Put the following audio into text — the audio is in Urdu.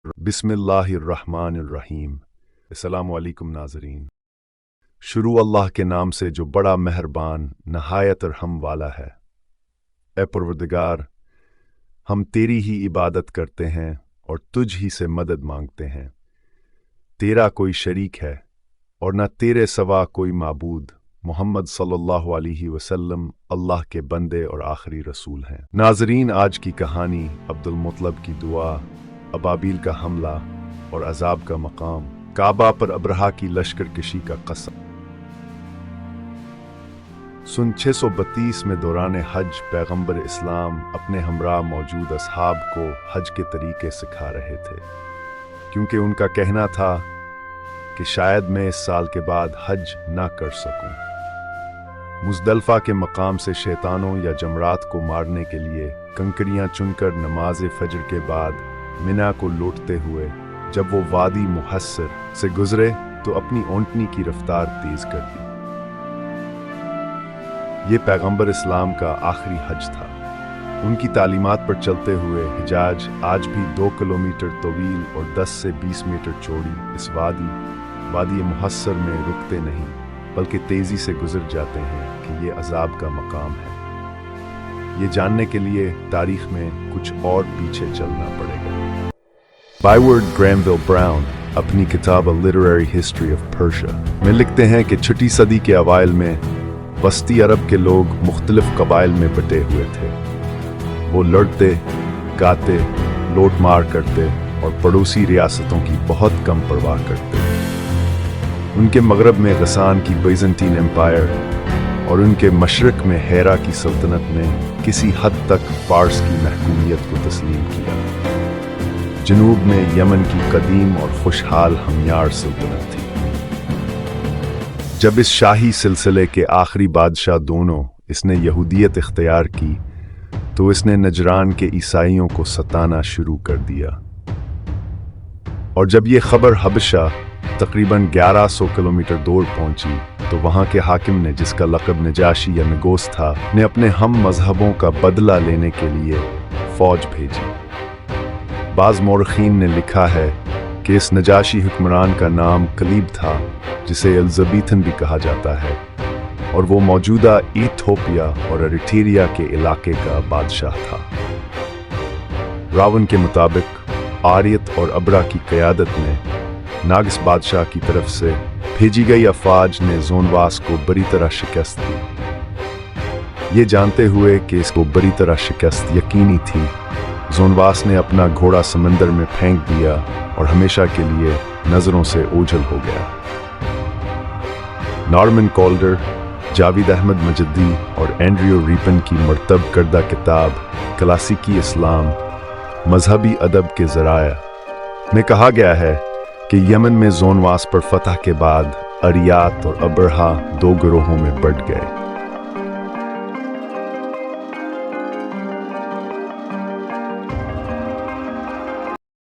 بسم اللہ الرحمن الرحیم۔ السلام علیکم ناظرین۔ شروع اللہ کے نام سے جو بڑا مہربان نہایت رحم والا ہے۔ اے پروردگار، ہم تیری ہی عبادت کرتے ہیں اور تجھ ہی سے مدد مانگتے ہیں۔ تیرا کوئی شریک ہے اور نہ تیرے سوا کوئی معبود۔ محمد صلی اللہ علیہ وسلم اللہ کے بندے اور آخری رسول ہیں۔ ناظرین، آج کی کہانی عبد المطلب کی دعا، ابابیل کا حملہ اور عذاب کا مقام، کعبہ پر ابرہہ کی لشکر کشی کا قصہ۔ سن 632 میں دوران حج پیغمبر اسلام اپنے ہمراہ موجود اصحاب کو حج کے طریقے سکھا رہے تھے، کیونکہ ان کا کہنا تھا کہ شاید میں اس سال کے بعد حج نہ کر سکوں۔ مزدلفہ کے مقام سے شیطانوں یا جمرات کو مارنے کے لیے کنکریاں چن کر نماز فجر کے بعد منا کو لوٹتے ہوئے جب وہ وادی محصر سے گزرے تو اپنی اونٹنی کی رفتار تیز کر دی۔ یہ پیغمبر اسلام کا آخری حج تھا۔ ان کی تعلیمات پر چلتے ہوئے حجاج آج بھی 2 کلومیٹر طویل اور 10 سے 20 میٹر چوڑی اس وادی محصر میں رکتے نہیں، بلکہ تیزی سے گزر جاتے ہیں کہ یہ عذاب کا مقام ہے۔ یہ جاننے کے لیے تاریخ میں کچھ اور پیچھے چلنا پڑے گا۔ بائیورڈ گرینویل براؤن اپنی کتاب A Literary History of Persia میں لکھتے ہیں کہ 6 صدی کے اوائل میں وسطی عرب کے لوگ مختلف قبائل میں بٹے ہوئے تھے۔ وہ لڑتے، گاتے، لوٹ مار کرتے اور پڑوسی ریاستوں کی بہت کم پرواہ کرتے۔ ان کے مغرب میں غسان کی بیزنٹین امپائر اور ان کے مشرق میں ہیرا کی سلطنت نے کسی حد تک فارس کی محکومیت کو تسلیم کیا۔ جنوب میں یمن کی قدیم اور خوشحال ہمیار سلطنت تھی۔ جب اس شاہی سلسلے کے آخری بادشاہ دونوں اس نے یہودیت اختیار کی تو اس نے نجران کے عیسائیوں کو ستانا شروع کر دیا، اور جب یہ خبر حبشہ تقریباً 1100 کلومیٹر دور پہنچی تو وہاں کے حاکم نے، جس کا لقب نجاشی یا نگوس تھا، نے اپنے ہم مذہبوں کا بدلہ لینے کے لیے فوج بھیجی۔ بعض مورخین نے لکھا ہے کہ اس نجاشی حکمران کا نام کلیب تھا، جسے الزبیتھن بھی کہا جاتا ہے، اور وہ موجودہ ایتھوپیا اور اریٹریا کے علاقے کا بادشاہ تھا۔ راون کے مطابق آریت اور ابرا کی قیادت میں ناگس بادشاہ کی طرف سے بھیجی گئی افواج نے زونواس کو بری طرح شکست دی۔ یہ جانتے ہوئے کہ اس کو بری طرح شکست یقینی تھی، زونواس نے اپنا گھوڑا سمندر میں پھینک دیا اور ہمیشہ کے لیے نظروں سے اوجھل ہو گیا۔ نارمن کولڈر، جاوید احمد مجدی اور اینڈریو ریپن کی مرتب کردہ کتاب کلاسیکی اسلام، مذہبی ادب کے ذرائع میں کہا گیا ہے کہ یمن میں زونواس پر فتح کے بعد اریات اور ابرہہ 2 گروہوں میں بٹ گئے۔